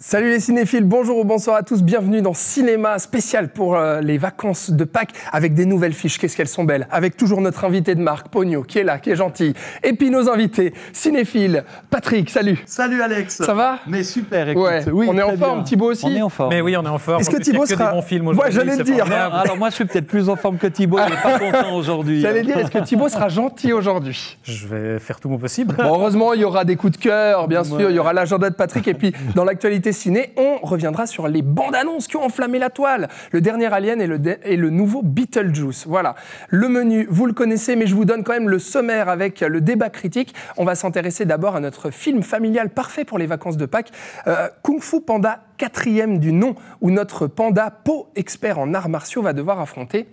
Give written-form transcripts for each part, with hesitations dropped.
Salut les cinéphiles, bonjour ou bonsoir à tous, bienvenue dans Cinéma spécial pour les vacances de Pâques avec des nouvelles fiches, qu'est-ce qu'elles sont belles, avec toujours notre invité de marque, Pogno, qui est là, qui est gentil, et puis nos invités, cinéphiles, Patrick, salut. Salut Alex. Ça va? Mais super, écoute. Ouais. Oui, on est en forme, Thibaut aussi? On est en forme. Mais oui, on est en forme. Est-ce que Thibaut sera... des bons films aujourd'hui, j'allais le dire. Alors moi, je suis peut-être plus en forme que Thibaut, il n'est pas content aujourd'hui. J'allais dire, est-ce que Thibaut sera gentil aujourd'hui? Je vais faire tout mon possible. Bon, heureusement, il y aura des coups de cœur, bien sûr, il y aura l'agenda de Patrick, et puis dans l'actualité ciné, on reviendra sur les bandes annonces qui ont enflammé la toile. Le dernier Alien et le nouveau Beetlejuice. Voilà. Le menu, vous le connaissez, mais je vous donne quand même le sommaire avec le débat critique. On va s'intéresser d'abord à notre film familial parfait pour les vacances de Pâques, Kung Fu Panda 4e du nom, où notre panda Po, expert en arts martiaux, va devoir affronter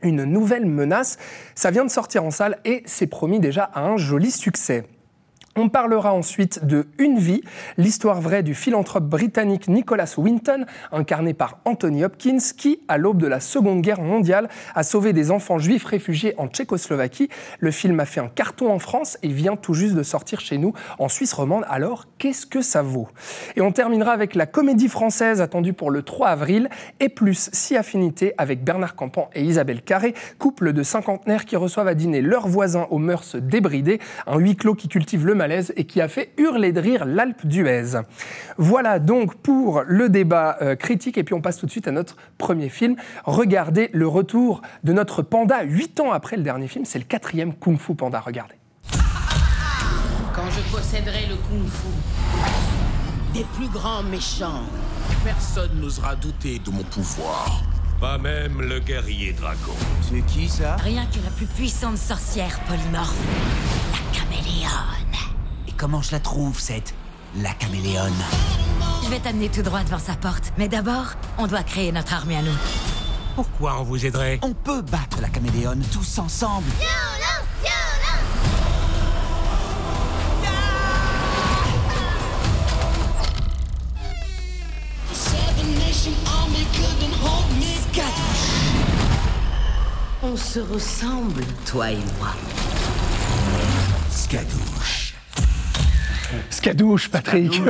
une nouvelle menace. Ça vient de sortir en salle et c'est promis déjà à un joli succès. On parlera ensuite de Une vie, l'histoire vraie du philanthrope britannique Nicholas Winton, incarné par Anthony Hopkins, qui, à l'aube de la Seconde Guerre mondiale, a sauvé des enfants juifs réfugiés en Tchécoslovaquie. Le film a fait un carton en France et vient tout juste de sortir chez nous en Suisse romande. Alors, qu'est-ce que ça vaut? Et on terminera avec la comédie française attendue pour le 3 avril, et plus si affinité avec Bernard Campan et Isabelle Carré, couple de cinquantenaires qui reçoivent à dîner leurs voisins aux mœurs débridées, un huis clos qui cultive le malaise et qui a fait hurler de rire l'Alpe d'Huez. Voilà donc pour le débat critique, et puis on passe tout de suite à notre premier film. Regardez le retour de notre panda 8 ans après le dernier film, c'est le 4e Kung Fu Panda, regardez. Quand je posséderai le Kung Fu des plus grands méchants, personne n'osera douter de mon pouvoir. Pas même le guerrier dragon. C'est qui ça? Rien que la plus puissante sorcière polymorphe, la caméléone. Et comment je la trouve, la caméléone? Je vais t'amener tout droit devant sa porte, mais d'abord, on doit créer notre armée à nous. Pourquoi on vous aiderait? On peut battre la caméléone tous ensemble. On se ressemble, toi et moi. Skadouche. Skadouche, Patrick.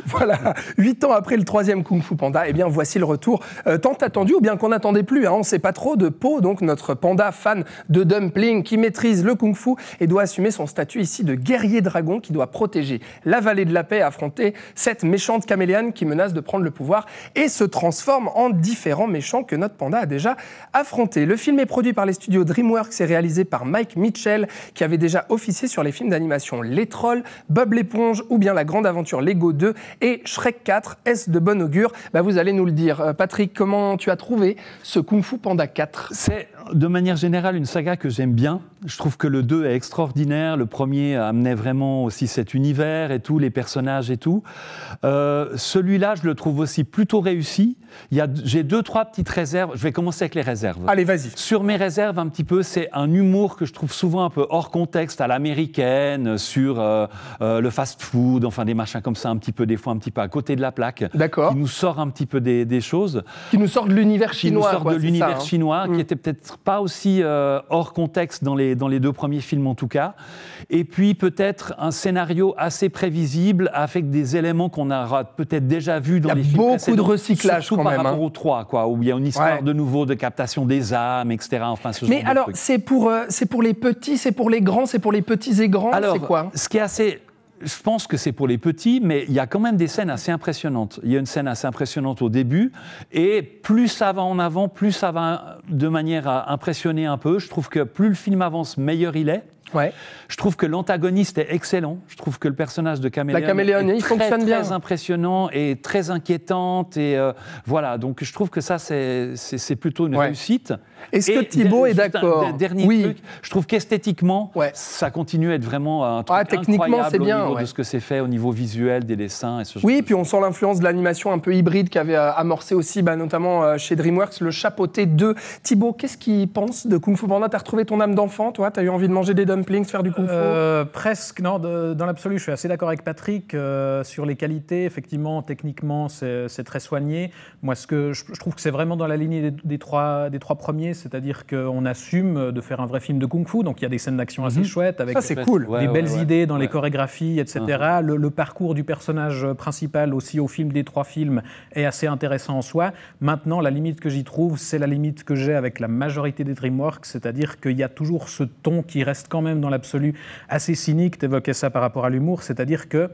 Voilà, 8 ans après le 3e Kung Fu Panda, eh bien voici le retour tant attendu, ou bien qu'on n'attendait plus, hein, on ne sait pas trop, de Po, donc notre panda fan de dumpling qui maîtrise le Kung Fu et doit assumer son statut ici de guerrier dragon qui doit protéger la vallée de la paix et affronter cette méchante caméléone qui menace de prendre le pouvoir et se transforme en différents méchants que notre panda a déjà affrontés. Le film est produit par les studios DreamWorks et réalisé par Mike Mitchell qui avait déjà officié sur les films d'animation Les Trolls, Bob l'éponge ou bien La Grande Aventure Lego 2 et Shrek 4. Est-ce de bon augure? Vous allez nous le dire. Patrick, comment tu as trouvé ce Kung Fu Panda 4? C'est de manière générale une saga que j'aime bien. Je trouve que le 2 est extraordinaire. Le premier amenait vraiment aussi cet univers et tout, les personnages et tout. Celui-là, je le trouve aussi plutôt réussi. J'ai 2-3 petites réserves. Je vais commencer avec les réserves. Allez, vas-y. Sur mes réserves, un petit peu, c'est un humour que je trouve souvent un peu hors contexte, à l'américaine, sur le fast-food, enfin des machins comme ça, des fois un petit peu à côté de la plaque. D'accord. Qui nous sort un petit peu des choses. Qui nous sort de l'univers chinois. Qui nous sort de l'univers chinois, qui était peut-être pas aussi hors contexte dans les 2 premiers films en tout cas. Et puis peut-être un scénario assez prévisible avec des éléments qu'on aura peut-être déjà vus dans les films précédents. Il y a beaucoup de recyclage surtout quand même. Par rapport au 3, quoi, où il y a une histoire de nouveau de captation des âmes, etc. Enfin, ce Mais genre alors, de trucs. c'est pour les petits, c'est pour les grands, c'est pour les petits et grands, alors, c'est quoi? Ce qui est assez... Je pense que c'est pour les petits, mais il y a quand même des scènes assez impressionnantes. Il y a une scène assez impressionnante au début, et plus ça va en avant, plus ça va de manière à impressionner un peu. Je trouve que plus le film avance, meilleur il est. Ouais. Je trouve que l'antagoniste est excellent. Je trouve que le personnage de Caméléone est il fonctionne bien. Très impressionnant et très inquiétante. Et voilà, donc je trouve que ça, c'est plutôt une réussite. Est-ce que Thibaut est d'accord? Dernier truc, je trouve qu'esthétiquement, ça continue à être vraiment un truc techniquement, c'est bien, au niveau de ce que c'est fait, au niveau visuel, des dessins. Et ce genre oui, puis on sent l'influence de l'animation un peu hybride qu'avait amorcé aussi, notamment chez DreamWorks, le Chapeauté 2. Thibaut, qu'est-ce qu'il pense de Kung Fu Panda? T'as retrouvé ton âme d'enfant, toi? T'as eu envie de manger des dumplings? dumplings, faire du kung-fu? Presque, non. Dans l'absolu, je suis assez d'accord avec Patrick. Sur les qualités, effectivement, techniquement, c'est très soigné. Moi, je trouve que c'est vraiment dans la lignée des trois premiers, c'est-à-dire qu'on assume de faire un vrai film de kung-fu. Donc, il y a des scènes d'action assez chouettes, avec Ça, c'est cool. des belles idées dans les chorégraphies, etc. Le parcours du personnage principal aussi au film des 3 films est assez intéressant en soi. Maintenant, la limite que j'y trouve, c'est la limite que j'ai avec la majorité des DreamWorks, c'est-à-dire qu'il y a toujours ce ton qui reste quand même dans l'absolu assez cynique. Tu évoquais ça par rapport à l'humour, c'est-à-dire que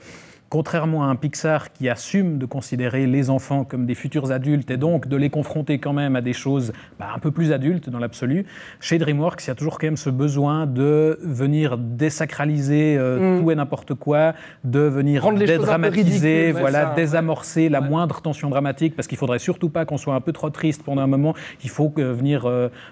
contrairement à un Pixar qui assume de considérer les enfants comme des futurs adultes et donc de les confronter quand même à des choses un peu plus adultes dans l'absolu, chez DreamWorks, il y a toujours quand même ce besoin de venir désacraliser tout et n'importe quoi, de venir dédramatiser, désamorcer la moindre tension dramatique, parce qu'il ne faudrait surtout pas qu'on soit un peu trop triste pendant un moment. Il faut venir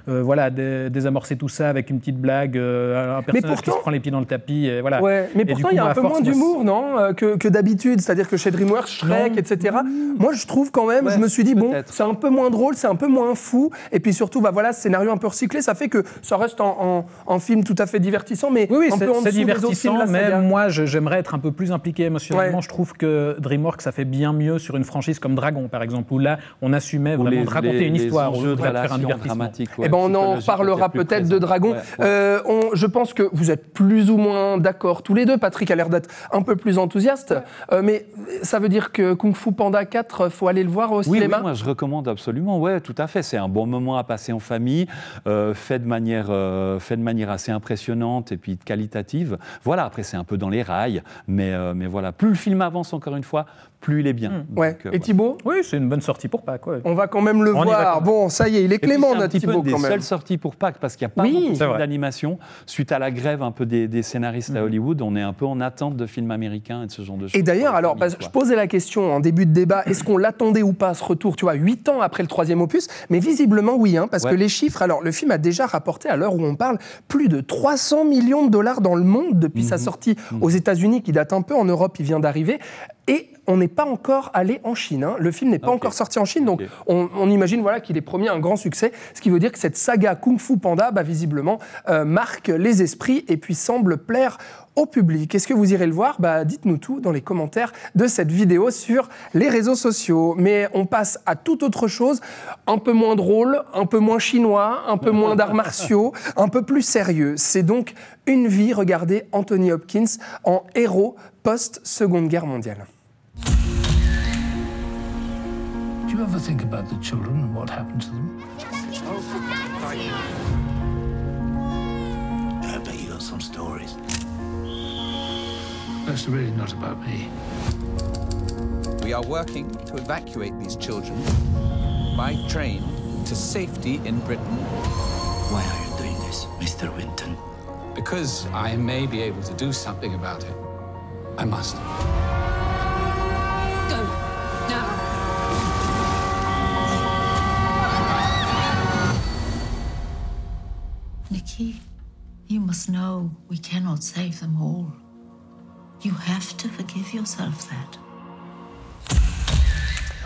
désamorcer tout ça avec une petite blague, un personnage qui se prend les pieds dans le tapis. Et voilà. Ouais, mais pourtant, il y a un peu moins d'humour, non, que d'habitude, c'est-à-dire que chez DreamWorks, Shrek, etc. Moi, je trouve quand même, je me suis dit, bon, c'est un peu moins drôle, c'est un peu moins fou, et puis surtout, scénario un peu recyclé, ça fait que ça reste en film tout à fait divertissant, mais un peu en dessous c'est divertissant, des autres films, mais moi, j'aimerais être un peu plus impliqué émotionnellement. Je trouve que DreamWorks, ça fait bien mieux sur une franchise comme Dragon, par exemple, où là, on assumait vraiment de raconter une histoire, ou de faire un divertissement. On en reparlera peut-être de Dragon. Je pense que vous êtes plus ou moins d'accord tous les deux. Patrick a l'air d'être un peu plus enthousiaste. Mais ça veut dire que Kung Fu Panda 4, il faut aller le voir au cinéma? Oui, moi je recommande absolument. Ouais, tout à fait. C'est un bon moment à passer en famille, fait de manière assez impressionnante et puis qualitative. Voilà, après c'est un peu dans les rails, mais voilà. Plus le film avance, encore une fois, plus il est bien. Et Thibaut? Oui, c'est une bonne sortie pour Pâques. On va quand même le voir. Bon, ça y est, il est clément, notre Thibaut, quand même. C'est un petit peu des seules sorties pour Pâques, parce qu'il n'y a pas beaucoup de films d'animation. Suite à la grève un peu des scénaristes à Hollywood, on est un peu en attente de films américains et de ce genre de choses. Et d'ailleurs, je posais la question en début de débat, est-ce qu'on l'attendait ou pas, ce retour, 8 ans après le 3e opus? Mais visiblement, oui, parce que les chiffres, le film a déjà rapporté, à l'heure où on parle, plus de 300 millions de dollars dans le monde depuis sa sortie aux États-Unis, qui date un peu, en Europe, il vient d'arriver. Et on n'est pas encore allé en Chine. Le film n'est pas encore sorti en Chine, donc on imagine qu'il est promis un grand succès, ce qui veut dire que cette saga Kung Fu Panda, visiblement, marque les esprits et puis semble plaire au public. Est-ce que vous irez le voir? Dites-nous tout dans les commentaires de cette vidéo sur les réseaux sociaux. Mais on passe à toute autre chose, un peu moins drôle, un peu moins chinois, un peu moins d'arts martiaux, un peu plus sérieux. C'est donc Une vie, regardez Anthony Hopkins en héros post-Seconde Guerre mondiale. Do you ever think about the children and what happened to them? I bet you got some stories. That's really not about me. We are working to evacuate these children by train to safety in Britain. Why are you doing this, Mr. Winton? Because I may be able to do something about it. I must. Go, now. Nikki, you must know we cannot save them all. You have to forgive yourself that.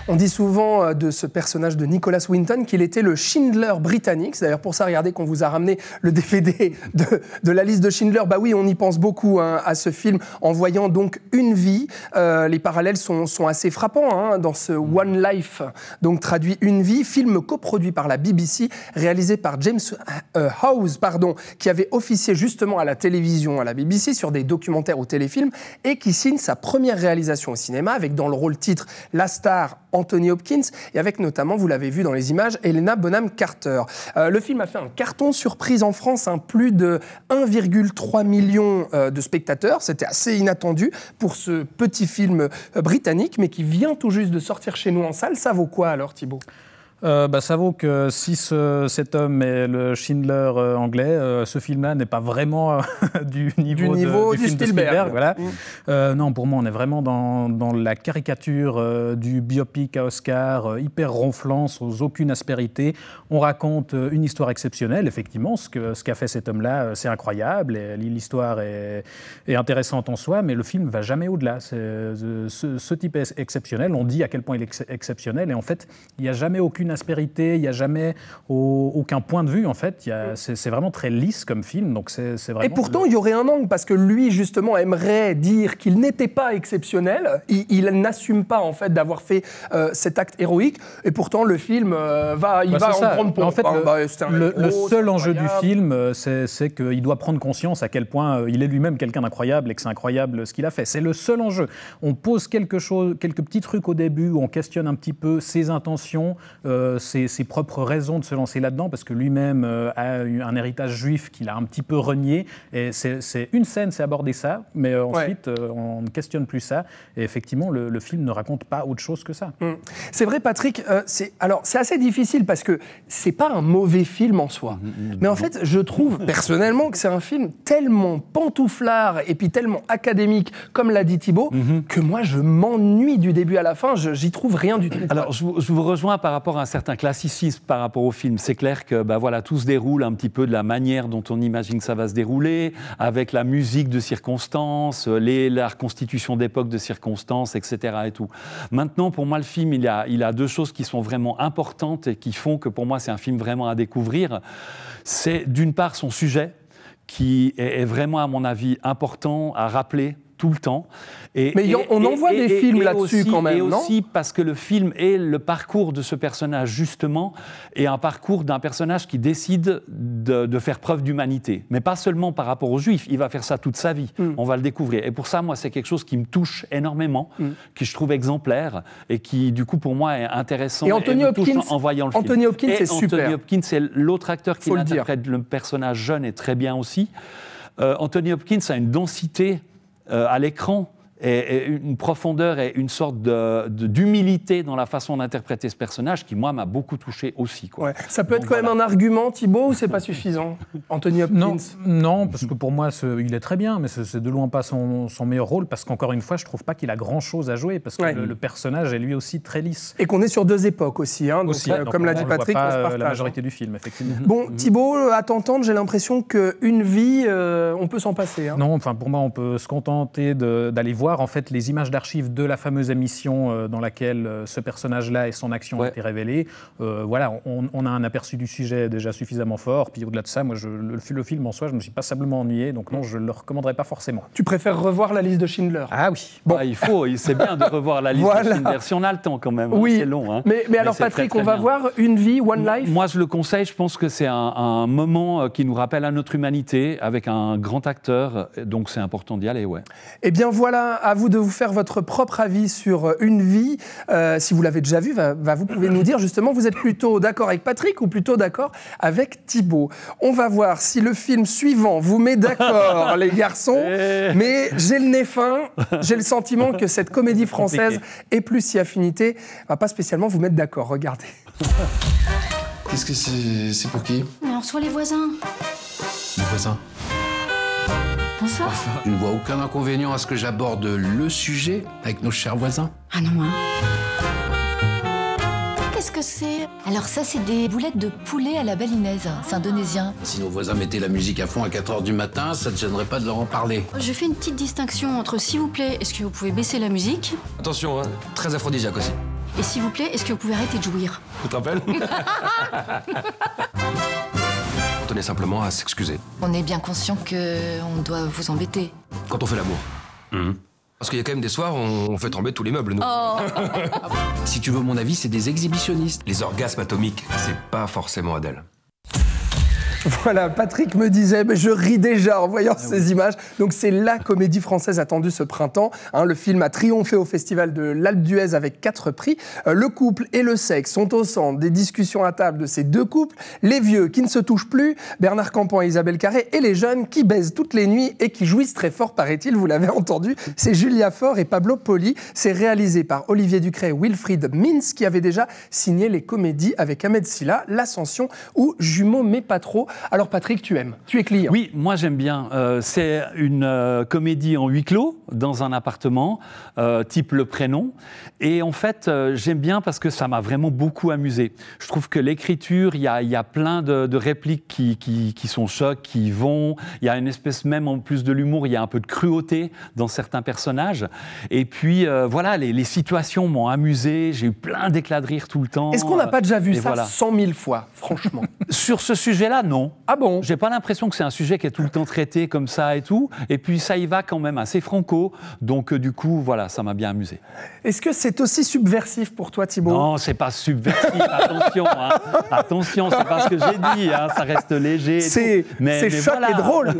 On dit souvent de ce personnage de Nicholas Winton qu'il était le Schindler britannique. C'est d'ailleurs pour ça, regardez, qu'on vous a ramené le DVD de la liste de Schindler. Oui, on y pense beaucoup à ce film en voyant donc Une vie. Les parallèles sont assez frappants dans ce One Life, donc traduit Une vie, film coproduit par la BBC, réalisé par James Hawes, qui avait officié justement à la télévision, à la BBC, sur des documentaires ou téléfilms, et qui signe sa première réalisation au cinéma, avec dans le rôle titre la star Anthony Hopkins, et avec notamment, vous l'avez vu dans les images, Helena Bonham Carter. Le film a fait un carton surprise en France, plus de 1,3 million de spectateurs. C'était assez inattendu pour ce petit film britannique, mais qui vient tout juste de sortir chez nous en salle. Ça vaut quoi alors, Thibaut ? Ça vaut que si cet homme est le Schindler anglais, ce film-là n'est pas vraiment du niveau du film de Spielberg. Voilà. Non, pour moi, on est vraiment dans la caricature du biopic à Oscar, hyper ronflant, sans aucune aspérité. On raconte une histoire exceptionnelle, effectivement. Ce qu'a fait cet homme-là, c'est incroyable. Et l'histoire est intéressante en soi, mais le film ne va jamais au-delà. Ce type est exceptionnel. On dit à quel point il est exceptionnel. Et en fait, il n'y a jamais aucune aucune aspérité, il n'y a jamais aucun point de vue, en fait. C'est vraiment très lisse comme film, donc c'est vraiment... Et pourtant, il y aurait un angle, parce que lui, justement, aimerait dire qu'il n'était pas exceptionnel. Il n'assume pas, en fait, d'avoir fait cet acte héroïque. Et pourtant, le film va en grande pompe. En fait, le seul enjeu du film, c'est qu'il doit prendre conscience à quel point il est lui-même quelqu'un d'incroyable et que c'est incroyable ce qu'il a fait. C'est le seul enjeu. On pose quelques petits trucs au début où on questionne un petit peu ses intentions, ses propres raisons de se lancer là-dedans, parce que lui-même a eu un héritage juif qu'il a un petit peu renié. Et c'est une scène, c'est aborder ça, mais ensuite, on ne questionne plus ça. Et effectivement, le film ne raconte pas autre chose que ça. C'est vrai, Patrick, c'est assez difficile parce que c'est pas un mauvais film en soi. Mais en fait, je trouve personnellement que c'est un film tellement pantouflard et puis tellement académique, comme l'a dit Thibaut, que moi, je m'ennuie du début à la fin. J'y trouve rien du tout. Alors, je vous rejoins par rapport à un certain classicisme par rapport au film. C'est clair que tout se déroule un petit peu de la manière dont on imagine que ça va se dérouler, avec la musique de circonstance, la reconstitution d'époque de circonstances, etc. Et tout. Maintenant, pour moi, le film, il a deux choses qui sont vraiment importantes et qui font que pour moi, c'est un film vraiment à découvrir. C'est d'une part son sujet, qui est vraiment, à mon avis, important à rappeler tout le temps. Mais on en voit des films là-dessus quand même, non ? Et aussi parce que le film est le parcours de ce personnage, justement, et un parcours d'un personnage qui décide de faire preuve d'humanité. Mais pas seulement par rapport aux Juifs, il va faire ça toute sa vie. On va le découvrir. Et pour ça, moi, c'est quelque chose qui me touche énormément, que je trouve exemplaire, et qui, du coup, pour moi, est intéressant. Et Anthony Hopkins, en voyant le film. Anthony Hopkins, c'est super. Anthony Hopkins, c'est l'autre acteur qui interprète le personnage jeune, et très bien aussi. Anthony Hopkins a une densité à l'écran, et une profondeur et une sorte d'humilité dans la façon d'interpréter ce personnage qui, moi, m'a beaucoup touché aussi. Quoi. Ouais. Ça peut être quand même un argument, Thibaut, ou c'est pas suffisant, Anthony Hopkins ? Non, parce que pour moi, il est très bien, mais c'est de loin pas son meilleur rôle, parce qu'encore une fois, je trouve pas qu'il a grand-chose à jouer, parce que le personnage est lui aussi très lisse. Et qu'on est sur deux époques aussi, hein, donc, comme l'a dit Patrick, on se partage. La majorité du film, effectivement. Bon, Thibaut, à t'entendre, j'ai l'impression qu'une vie, on peut s'en passer. Hein. Non, enfin, pour moi, on peut se contenter d'aller voir en fait les images d'archives de la fameuse émission dans laquelle ce personnage-là et son action ont été révélés. Voilà, on a un aperçu du sujet déjà suffisamment fort. Puis au-delà de ça, moi, le film en soi, je me suis passablement ennuyé, donc non, je le recommanderais pas forcément. Tu préfères revoir la liste de Schindler ? Ah oui. Bon, c'est bien de revoir la liste de Schindler si on a le temps quand même. Oui. C'est long. Hein. Mais alors Patrick, on va voir Une vie, One Life. Moi, je le conseille. Je pense que c'est un moment qui nous rappelle à notre humanité avec un grand acteur. Donc c'est important d'y aller. Ouais. Eh bien voilà. À vous de vous faire votre propre avis sur Une vie. Si vous l'avez déjà vu, vous pouvez nous dire justement, vous êtes plutôt d'accord avec Patrick ou plutôt d'accord avec Thibaut. On va voir si le film suivant vous met d'accord, les garçons. Mais j'ai le nez fin, j'ai le sentiment que cette comédie française est plus si affinité, va pas spécialement vous mettre d'accord. Regardez. Qu'est-ce que c'est pour qui ? On reçoit les voisins. Les voisins ? Bonsoir. Je ne vois aucun inconvénient à ce que j'aborde le sujet avec nos chers voisins. Ah non, hein. Qu'est-ce que c'est ? Alors ça, c'est des boulettes de poulet à la balinaise, c'est indonésien. Si nos voisins mettaient la musique à fond à 4h du matin, ça ne te gênerait pas de leur en parler. Je fais une petite distinction entre s'il vous plaît, est-ce que vous pouvez baisser la musique ? Attention, hein, très aphrodisiaque aussi. Et s'il vous plaît, est-ce que vous pouvez arrêter de jouir ? Tu te rappelles ? On tenait simplement à s'excuser. On est bien conscient qu'on doit vous embêter. Quand on fait l'amour. Parce qu'il y a quand même des soirs où on fait tomber tous les meubles, nous. Oh. Si tu veux mon avis, c'est des exhibitionnistes. Les orgasmes atomiques, c'est pas forcément Adèle. Voilà, Patrick me disait, mais je ris déjà en voyant ces images. Donc c'est la comédie française attendue ce printemps. Le film a triomphé au Festival de l'Alpe d'Huez avec 4 prix. Le couple et le sexe sont au centre des discussions à table de ces deux couples. Les vieux qui ne se touchent plus, Bernard Campan et Isabelle Carré, et les jeunes qui baisent toutes les nuits et qui jouissent très fort, paraît-il, vous l'avez entendu. C'est Julia Faure et Pablo Poli. C'est réalisé par Olivier Ducret et Wilfried Mintz, qui avaient déjà signé les comédies avec Ahmed Silla, L'Ascension ou Jumeaux mais pas trop. Alors Patrick, tu aimes, tu es client. Oui, moi j'aime bien. C'est une comédie en huis clos, dans un appartement, type Le Prénom. Et en fait, j'aime bien parce que ça m'a vraiment beaucoup amusé. Je trouve que l'écriture, il y a plein de répliques qui sont chocs, qui vont. Il y a une espèce même, en plus de l'humour, il y a un peu de cruauté dans certains personnages. Et puis, voilà, les situations m'ont amusé. J'ai eu plein d'éclats de rire tout le temps. Est-ce qu'on n'a pas déjà vu ça voilà. 100 000 fois, franchement? Sur ce sujet-là, non. Ah bon? J'ai pas l'impression que c'est un sujet qui est tout le temps traité comme ça et tout. Et puis, ça y va quand même assez franco. Donc, du coup, voilà, ça m'a bien amusé. Est-ce que c'est aussi subversif pour toi, Thibaut? Non, c'est pas subversif, attention. Hein. Attention, c'est pas ce que j'ai dit, hein. Ça reste léger. C'est choc voilà. et drôle.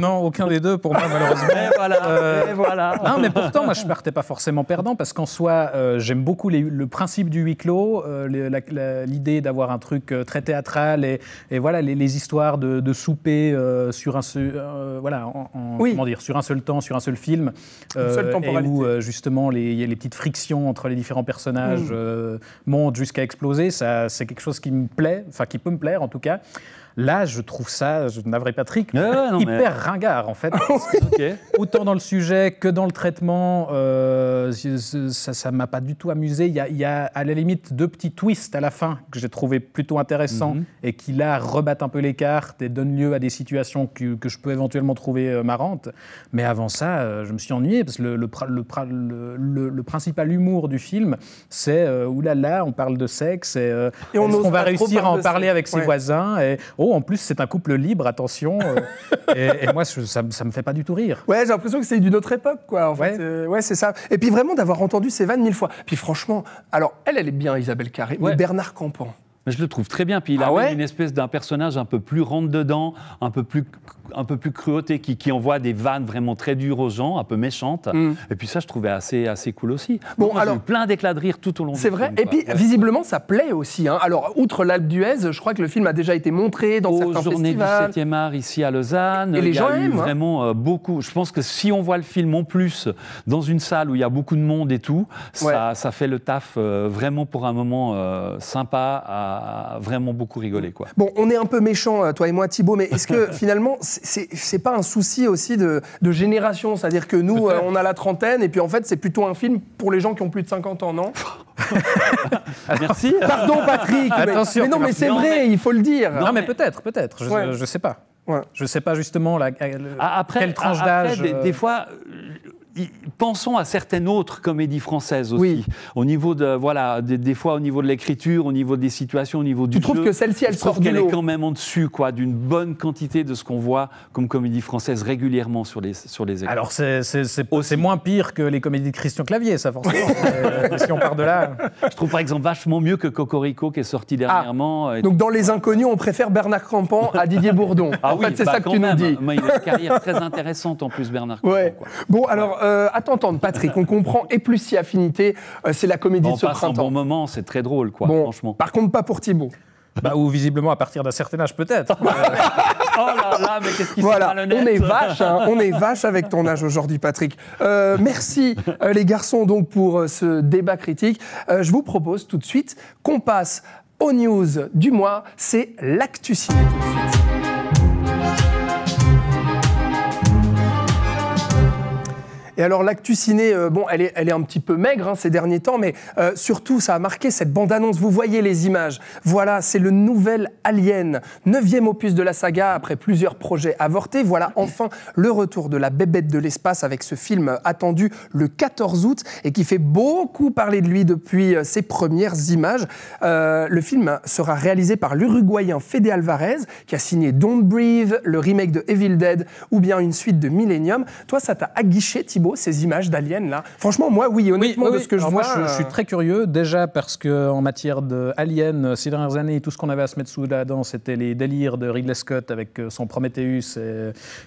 Non, aucun des deux pour moi, malheureusement. Et voilà. Non, mais pourtant, moi, je partais pas forcément perdant parce qu'en soi, j'aime beaucoup le principe du huis clos, l'idée d'avoir un truc très théâtral et voilà, les histoires de souper sur un seul, voilà, comment dire, sur un seul temps, sur un seul film, et où justement il y a les petites frictions entre les différents personnages montent jusqu'à exploser. Ça, c'est quelque chose qui me plaît, enfin qui peut me plaire en tout cas. Là, je trouve ça, je n'avais Patrick, hyper ringard en fait. Autant dans le sujet que dans le traitement, ça ne m'a pas du tout amusé. Il y a à la limite 2 petits twists à la fin que j'ai trouvé plutôt intéressants et qui là rebattent un peu les cartes et donnent lieu à des situations que je peux éventuellement trouver marrantes. Mais avant ça, je me suis ennuyé parce que le principal humour du film, c'est oulala, on parle de sexe et est-ce qu'on va réussir à en parler avec ses voisins et, en plus, c'est un couple libre, attention. Et moi, ça me fait pas du tout rire. Ouais, j'ai l'impression que c'est d'une autre époque, quoi. En fait, c'est ça. Et puis vraiment, d'avoir entendu ces vannes 1000 fois. Puis franchement, alors, elle est bien, Isabelle Carré, mais Bernard Campan. Mais je le trouve très bien. Puis il a une espèce d'un personnage un peu plus rentre-dedans, un peu plus cruauté, qui envoie des vannes vraiment très dures aux gens, un peu méchantes. Et puis ça, je trouvais assez cool aussi. Bon, moi, alors, j'ai eu plein d'éclats de rire tout au long du film. C'est vrai. Et puis, visiblement, ça plaît aussi. Hein. Alors, outre l'Alpe d'Huez, je crois que le film a déjà été montré dans certains festivals. Aux Journées du 7e art, ici à Lausanne. Et les gens aiment. Il y a eu vraiment beaucoup. Je pense que si on voit le film en plus dans une salle où il y a beaucoup de monde et tout, ça fait le taf vraiment pour un moment sympa à vraiment beaucoup rigoler, quoi. Bon, on est un peu méchants, toi et moi, Thibaut, mais est-ce que finalement, c'est pas un souci aussi de génération? C'est-à-dire que nous, on a la trentaine, et puis en fait, c'est plutôt un film pour les gens qui ont plus de 50 ans, non? Merci. Pardon, Patrick. Attention, mais non, mais c'est vrai, il faut le dire. Non, mais peut-être. Je sais pas. Je sais pas justement quelle tranche d'âge. Des fois. Pensons à certaines autres comédies françaises aussi. Au niveau des fois au niveau de l'écriture, au niveau des situations, au niveau du jeu. Tu trouves que celle-ci, elle sort du lot? Je trouve qu'elle est quand même en dessus, quoi, d'une bonne quantité de ce qu'on voit comme comédie française régulièrement sur les écrans. Alors c'est moins pire que les comédies de Christian Clavier, ça forcément. Si on part de là. Je trouve par exemple vachement mieux que Cocorico qui est sorti dernièrement. Donc dans Les Inconnus, on préfère Bernard Campan à Didier Bourdon. En fait, c'est ça que tu nous dis. Il a une carrière très intéressante en plus, Bernard Campan. Quoi. Bon, alors. Attends, Patrick, on comprend, et plus si affinité, c'est la comédie de ce printemps. Un bon moment, c'est très drôle, quoi, franchement. Par contre, pas pour Thibaut. Ou visiblement à partir d'un certain âge, peut-être. Oh là là, mais qu'est-ce qui se malhonnête. On est vache avec ton âge aujourd'hui, Patrick. Merci, les garçons, donc, pour ce débat critique. Je vous propose tout de suite qu'on passe aux news du mois. C'est l'actu ciné tout de suite. Et alors l'actu ciné, elle est un petit peu maigre ces derniers temps, mais surtout ça a marqué cette bande-annonce. Vous voyez les images. Voilà, c'est le nouvel Alien, 9e opus de la saga après plusieurs projets avortés. Voilà enfin le retour de la bébête de l'espace avec ce film attendu le 14 août et qui fait beaucoup parler de lui depuis ses premières images. Le film sera réalisé par l'Uruguayen Fede Alvarez qui a signé Don't Breathe, le remake de Evil Dead ou bien une suite de Millennium. Toi, ça t'a aguiché, Thibaut, ces images d'Alien là? Franchement, moi, honnêtement, de ce que je vois... Moi, je suis très curieux, déjà parce qu'en matière d'Alien, ces dernières années, tout ce qu'on avait à se mettre sous la dent, c'était les délires de Ridley Scott avec son Prometheus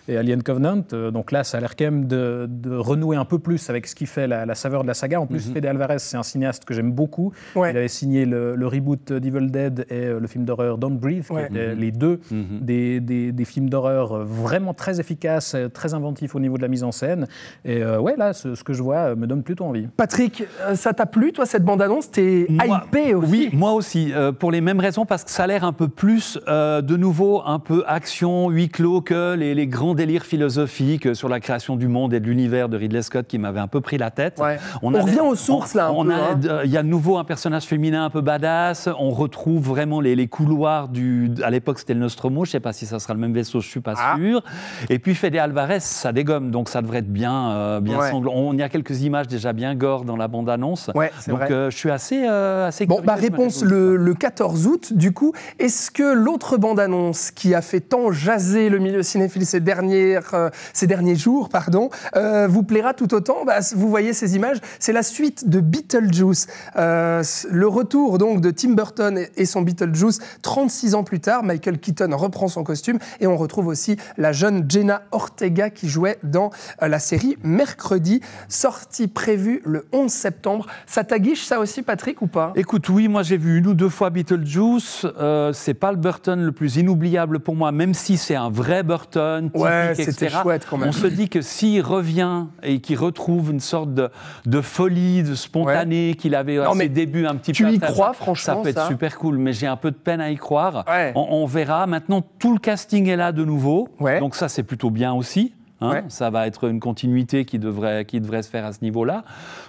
et Alien Covenant. Donc là, ça a l'air quand même de renouer un peu plus avec ce qui fait la saveur de la saga. En plus, Fede Alvarez, c'est un cinéaste que j'aime beaucoup. Il avait signé le reboot d'Evil Dead et le film d'horreur Don't Breathe, qui étaient les deux des films d'horreur vraiment très efficaces, très inventifs au niveau de la mise en scène. Et ouais, là, ce que je vois me donne plutôt envie. Patrick, ça t'a plu, toi, cette bande-annonce? T'es hypé aussi? Oui, moi aussi, pour les mêmes raisons, parce que ça a l'air un peu plus, de nouveau, un peu action, huis clos, que les grands délires philosophiques sur la création du monde et de l'univers de Ridley Scott qui m'avaient un peu pris la tête. Ouais. On revient aux sources, là, il y a de nouveau un personnage féminin un peu badass, on retrouve vraiment les couloirs à l'époque, c'était le Nostromo, je ne sais pas si ça sera le même vaisseau, je ne suis pas sûr. Et puis Fede Alvarez, ça dégomme, donc ça devrait être bien sanglant. Il y a quelques images déjà bien gore dans la bande-annonce. Ouais, c'est donc vrai. je suis assez bon, réponse le 14 août, du coup. Est-ce que l'autre bande-annonce qui a fait tant jaser le milieu cinéphile ces derniers jours, vous plaira tout autant? Vous voyez ces images, c'est la suite de Beetlejuice. Le retour donc de Tim Burton et son Beetlejuice 36 ans plus tard. Michael Keaton reprend son costume et on retrouve aussi la jeune Jenna Ortega qui jouait dans la série Mercredi, sortie prévue le 11 septembre. Ça t'aguiche ça aussi, Patrick, ou pas? Écoute, oui, moi j'ai vu 1 ou 2 fois Beetlejuice. C'est pas le Burton le plus inoubliable pour moi, même si c'est un vrai Burton, typique, c'était etc. chouette quand même. On se dit que s'il revient et qu'il retrouve une sorte de folie, de spontané qu'il avait à ses débuts un petit peu. Tu y crois, franchement? Ça peut être super cool, mais j'ai un peu de peine à y croire. Ouais. On verra. Maintenant, tout le casting est là de nouveau, donc ça c'est plutôt bien aussi. Ça va être une continuité qui devrait se faire à ce niveau-là.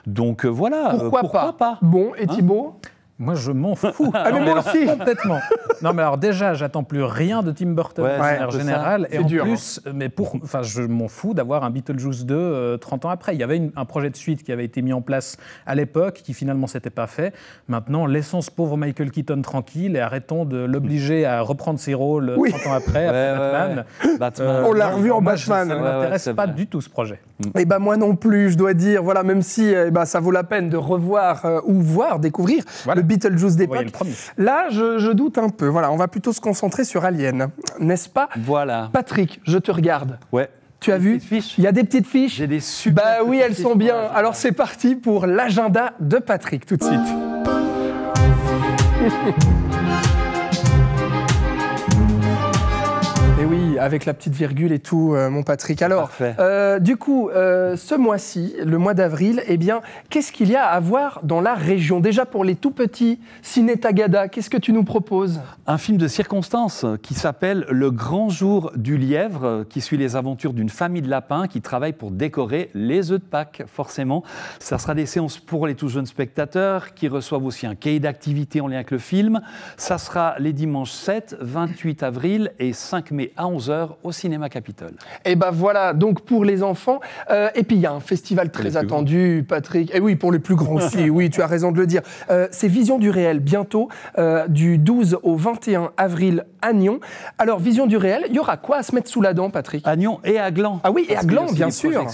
Donc voilà, pourquoi pas. Bon, et Thibaut? Moi, je m'en fous. Mais moi aussi. Complètement. Non, mais alors déjà, j'attends plus rien de Tim Burton de manière générale. Et en plus, je m'en fous d'avoir un Beetlejuice 2 30 ans après. Il y avait un projet de suite qui avait été mis en place à l'époque, qui finalement s'était pas fait. Maintenant, laissons ce pauvre Michael Keaton tranquille et arrêtons de l'obliger à reprendre ses rôles 30 ans après Batman. On l'a revu en Batman. Ça ne m'intéresse pas du tout, ce projet. Et moi non plus, je dois dire. Voilà, même si ça vaut la peine de revoir ou découvrir le Beetlejuice d'époque. Là, je doute un peu. Voilà, on va plutôt se concentrer sur Alien, n'est-ce pas? Voilà. Patrick, je te regarde. Ouais. Tu as vu? Il y a des petites fiches. J'ai des super. Oui, elles sont bien. Alors c'est parti pour l'agenda de Patrick tout de suite. Et oui, avec la petite virgule et tout, mon Patrick. Alors, du coup, ce mois-ci, le mois d'avril, qu'est-ce qu'il y a à voir dans la région? Déjà pour les tout petits, Ciné Tagada, qu'est-ce que tu nous proposes? Un film de circonstance qui s'appelle Le Grand Jour du Lièvre, qui suit les aventures d'une famille de lapins qui travaille pour décorer les œufs de Pâques, forcément. Ça sera des séances pour les tout jeunes spectateurs qui reçoivent aussi un cahier d'activités en lien avec le film. Ça sera les dimanches 7, 28 avril et 5 mai à 11h au Cinéma Capitole. Et voilà, donc pour les enfants. Et puis il y a un festival très attendu, Patrick. Et oui, pour les plus grands aussi, oui, tu as raison de le dire. C'est Vision du Réel, bientôt, du 12 au 21 avril à Nyon. Alors, Vision du Réel, il y aura quoi à se mettre sous la dent, Patrick? À Nyon et à Gland. Ah oui, et à Gland, bien sûr.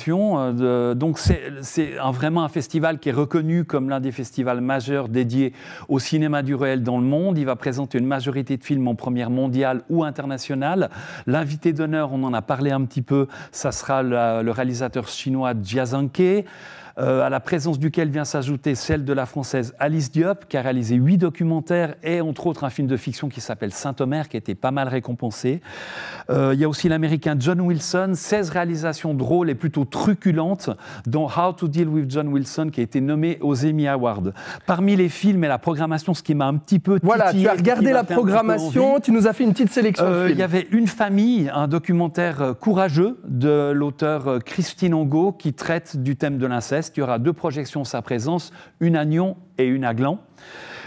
Donc c'est vraiment un festival qui est reconnu comme l'un des festivals majeurs dédiés au cinéma du réel dans le monde. Il va présenter une majorité de films en première mondiale ou internationale. L'invité d'honneur, on en a parlé un petit peu, ça sera le réalisateur chinois Jia Zhangke, à la présence duquel vient s'ajouter celle de la française Alice Diop, qui a réalisé 8 documentaires et entre autres un film de fiction qui s'appelle Saint-Omer, qui a été pas mal récompensé. Il y a aussi l'américain John Wilson, 16 réalisations drôles et plutôt truculentes, dont How to Deal with John Wilson, qui a été nommé aux Emmy Awards. Parmi les films et la programmation, ce qui m'a un petit peu titillé... Voilà, tu as regardé la programmation, tu nous as fait une petite sélection de films. Il y avait Une famille, un documentaire courageux de l'auteur Christine Angot, qui traite du thème de l'inceste. Il y aura 2 projections en sa présence, une à Nyon et une à Gland.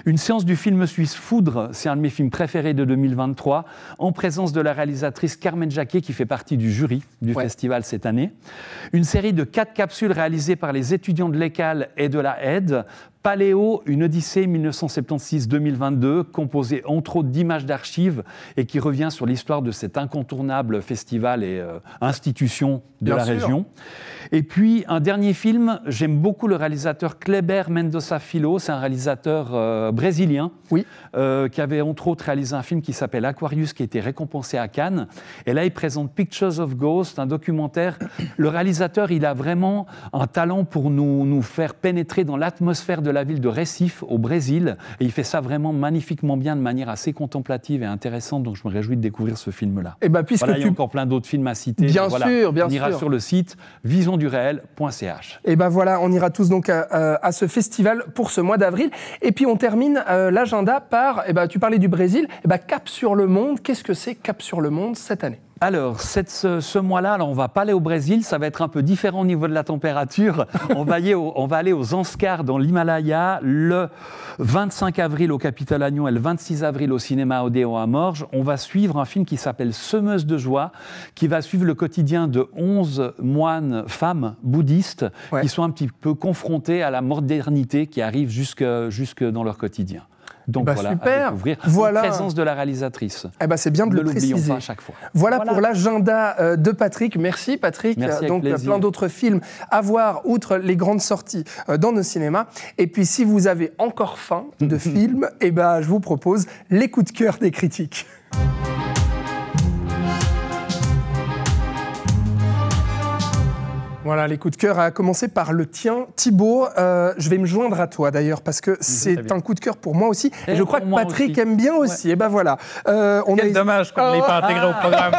Une séance du film suisse Foudre, c'est un de mes films préférés de 2023, en présence de la réalisatrice Carmen Jacquet, qui fait partie du jury du festival cette année. Une série de 4 capsules réalisées par les étudiants de l'ECAL et de la aide. Paléo, une Odyssée 1976-2022, composée entre autres d'images d'archives et qui revient sur l'histoire de cet incontournable festival et institution de la région. Et puis, un dernier film, j'aime beaucoup le réalisateur Kleber Mendoza Filho, Barreto, c'est un réalisateur brésilien oui. Qui avait entre autres réalisé un film qui s'appelle Aquarius, qui a été récompensé à Cannes. Et là, il présente Pictures of Ghosts, un documentaire. Le réalisateur, il a vraiment un talent pour nous faire pénétrer dans l'atmosphère de la ville de Recife, au Brésil. Et il fait ça vraiment magnifiquement bien, de manière assez contemplative et intéressante. Donc, je me réjouis de découvrir ce film-là. Et puisque il y a encore plein d'autres films à citer. Bien sûr. On ira sur le site visionduréel.ch. Et voilà, on ira tous donc à ce festival pour ce mois d'avril. Et puis on termine l'agenda par, tu parlais du Brésil, Cap sur le monde. Qu'est-ce que c'est Cap sur le monde cette année ? Alors, ce mois-là, on ne va pas aller au Brésil, ça va être un peu différent au niveau de la température. On va aller aux Anscars dans l'Himalaya le 25 avril au Capitole-Agnon et le 26 avril au cinéma Odéon à Morges. On va suivre un film qui s'appelle Semeuse de joie, qui va suivre le quotidien de 11 moines femmes bouddhistes qui sont un petit peu confrontés à la modernité qui arrive jusque dans leur quotidien. Donc super. À découvrir la présence de la réalisatrice. C'est bien de le préciser. Ne l'oublions pas à chaque fois. Voilà pour l'agenda de Patrick. Merci Patrick. Merci, donc plein d'autres films à voir outre les grandes sorties dans nos cinémas. Et puis si vous avez encore faim de films, je vous propose les coups de cœur des critiques. Voilà, les coups de cœur, à commencer par le tien, Thibaut. Je vais me joindre à toi d'ailleurs, parce que c'est un coup de cœur pour moi aussi. Et je crois que Patrick aime bien aussi. Et voilà. Quel dommage qu'on ne l'ait pas intégré au programme.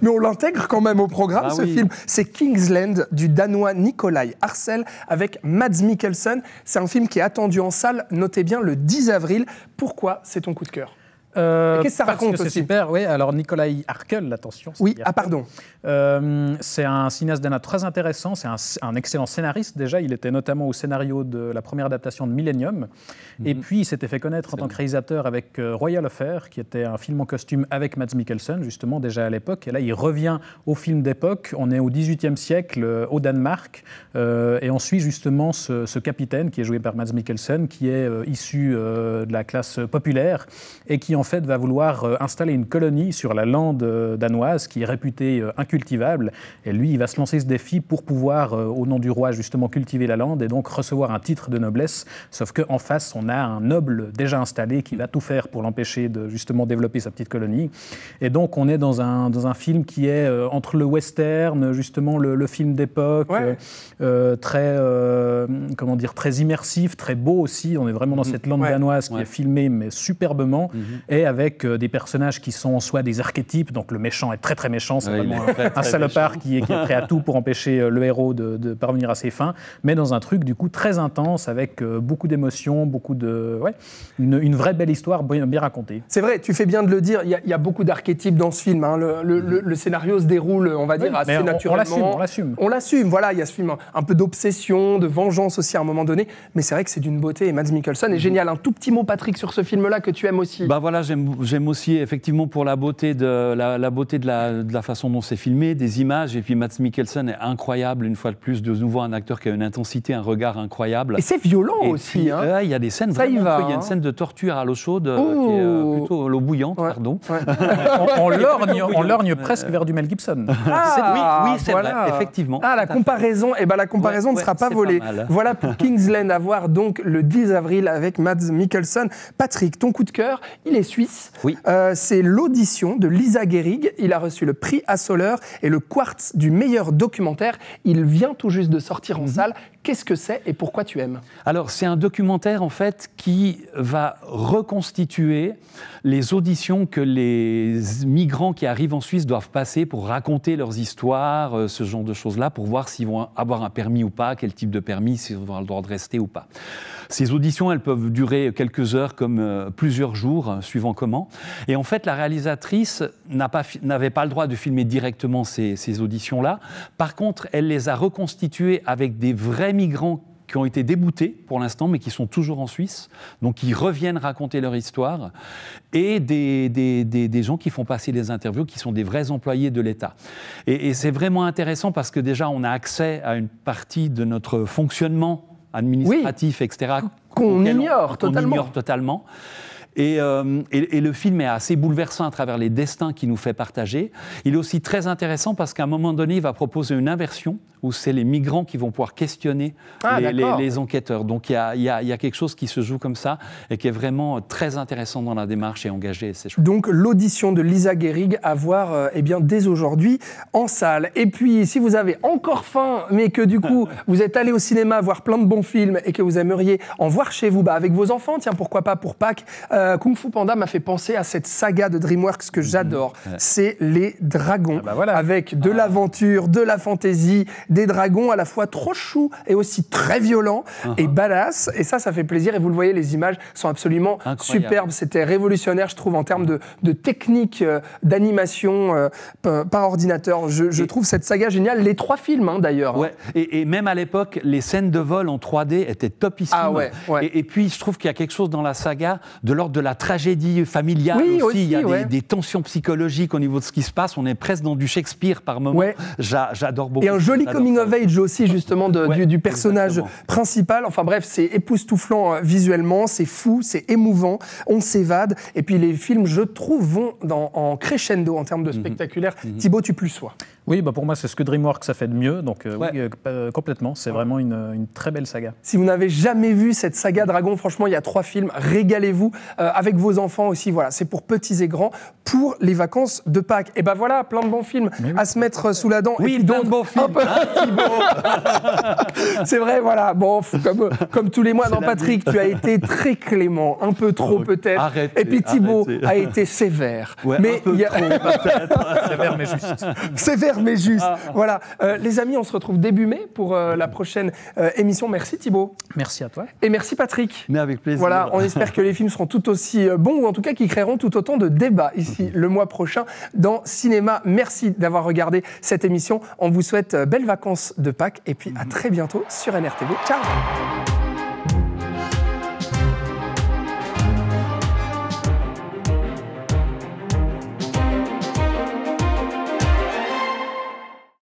Mais on l'intègre quand même au programme, ce film. C'est Kingsland, du Danois Nikolaj Arcel, avec Mads Mikkelsen. C'est un film qui est attendu en salle, notez bien, le 10 avril. Pourquoi c'est ton coup de cœur ? Qu'est-ce que ça raconte aussi ? C'est super, oui. Alors, Nikolaj Arcel, attention. Oui, pardon. C'est un cinéaste danois très intéressant. C'est un excellent scénariste, déjà. Il était notamment au scénario de la première adaptation de Millennium. Et puis, il s'était fait connaître en tant que réalisateur avec Royal Affair, qui était un film en costume avec Mads Mikkelsen, justement, déjà à l'époque. Et là, il revient au film d'époque. On est au XVIIIe siècle, au Danemark. Et on suit justement ce capitaine, qui est joué par Mads Mikkelsen, qui est issu de la classe populaire et qui, en fait, va vouloir installer une colonie sur la lande danoise qui est réputée incultivable. Et lui, il va se lancer ce défi pour pouvoir, au nom du roi, justement, cultiver la lande et donc recevoir un titre de noblesse. Sauf qu'en face, on a un noble déjà installé qui va tout faire pour l'empêcher de, justement, développer sa petite colonie. Et donc, on est dans un film qui est entre le western, justement, le film d'époque, très immersif, très beau aussi. On est vraiment dans cette lande danoise qui est filmée, mais superbement. Et avec des personnages qui sont soit des archétypes, donc le méchant est très très méchant, c'est vraiment un salopard qui est prêt à tout pour empêcher le héros de parvenir à ses fins, mais dans un truc du coup très intense, avec beaucoup d'émotions, une vraie belle histoire bien racontée. C'est vrai, tu fais bien de le dire, il y a beaucoup d'archétypes dans ce film, hein. Le scénario se déroule, on va dire, assez naturellement. On l'assume, voilà, il y a ce film un peu d'obsession, de vengeance aussi à un moment donné, mais c'est vrai que c'est d'une beauté, et Mads Mikkelsen est génial. Un tout petit mot, Patrick, sur ce film-là que tu aimes aussi. Voilà, j'aime aussi effectivement pour la beauté de la façon dont c'est filmé, des images, et puis Mads Mikkelsen est incroyable, une fois de plus, de nouveau un acteur qui a une intensité, un regard incroyable. Et c'est violent aussi. Puis, il y a des scènes vraiment creuses, il y a une scène de torture à l'eau chaude, qui est plutôt l'eau bouillante, pardon. On lorgne presque vers du Mel Gibson. Oui, c'est vrai, effectivement. La comparaison, ne sera pas volée. Voilà pour Kingsland, à voir donc le 10 avril avec Mads Mikkelsen. Patrick, ton coup de cœur, il est suisse. Oui. C'est l'audition de Lisa Gehrig. Il a reçu le prix Assoleur et le Quartz du meilleur documentaire. Il vient tout juste de sortir en salle. Qu'est-ce que c'est et pourquoi tu aimes ? Alors, c'est un documentaire, en fait, qui va reconstituer les auditions que les migrants qui arrivent en Suisse doivent passer pour raconter leurs histoires, ce genre de choses-là, pour voir s'ils vont avoir un permis ou pas, quel type de permis, s'ils vont avoir le droit de rester ou pas. Ces auditions, elles peuvent durer quelques heures comme plusieurs jours, suivant comment. Et en fait, la réalisatrice n'avait pas le droit de filmer directement ces auditions-là. Par contre, elle les a reconstituées avec des vrais migrants qui ont été déboutés pour l'instant, mais qui sont toujours en Suisse, donc qui reviennent raconter leur histoire, et des gens qui font passer des interviews, qui sont des vrais employés de l'État. Et c'est vraiment intéressant parce que déjà, on a accès à une partie de notre fonctionnement administratif, etc., qu'on ignore totalement. Et le film est assez bouleversant à travers les destins qu'il nous fait partager. Il est aussi très intéressant parce qu'à un moment donné, il va proposer une inversion où c'est les migrants qui vont pouvoir questionner les enquêteurs. Donc il y a quelque chose qui se joue comme ça et qui est vraiment très intéressant dans la démarche et engagé. Donc l'audition de Lisa Gehrig à voir dès aujourd'hui en salle. Et puis si vous avez encore faim, mais que du coup vous êtes allé au cinéma voir plein de bons films et que vous aimeriez en voir chez vous, avec vos enfants, tiens pourquoi pas pour Pâques, Kung Fu Panda m'a fait penser à cette saga de DreamWorks que j'adore. C'est les dragons, avec de l'aventure, de la fantaisie, des dragons à la fois trop choux et aussi très violents et badass. Et ça fait plaisir. Et vous le voyez, les images sont absolument superbes. C'était révolutionnaire, je trouve, en termes de technique d'animation par ordinateur. Je trouve cette saga géniale. Les 3 films, d'ailleurs. Ouais. Et même à l'époque, les scènes de vol en 3D étaient topissimes. Et puis, je trouve qu'il y a quelque chose dans la saga de l'ordre de la tragédie familiale aussi. Il y a des tensions psychologiques au niveau de ce qui se passe. On est presque dans du Shakespeare par moment. J'adore beaucoup. Et un joli coming of age aussi, justement, du personnage principal. Enfin bref, c'est époustouflant visuellement, c'est fou, c'est émouvant, on s'évade. Et puis les films, je trouve, vont en crescendo en termes de spectaculaire. Thibaut, tu plus sois. Oui, pour moi, c'est ce que DreamWorks a fait de mieux. Donc complètement, c'est vraiment une très belle saga. Si vous n'avez jamais vu cette saga Dragon, franchement, il y a 3 films. Régalez-vous avec vos enfants aussi. Voilà, c'est pour petits et grands, pour les vacances de Pâques. Et voilà, plein de bons films à se mettre sous la dent. Oui, et plein de bons films. C'est vrai, voilà. Bon, comme tous les mois, dans Patrick, tu as été très clément, un peu trop peut-être. Et puis Thibaut a été sévère. Mais un peu trop, sévère mais juste. Sévère mais juste. Voilà. Les amis, on se retrouve début mai pour la prochaine émission. Merci Thibaut. Merci à toi. Et merci Patrick. Mais avec plaisir. Voilà, on espère que les films seront tout aussi bons, ou en tout cas qu'ils créeront tout autant de débats ici le mois prochain dans Cinéma. Merci d'avoir regardé cette émission. On vous souhaite belles vacances de Pâques et puis à très bientôt sur NRTV. Ciao.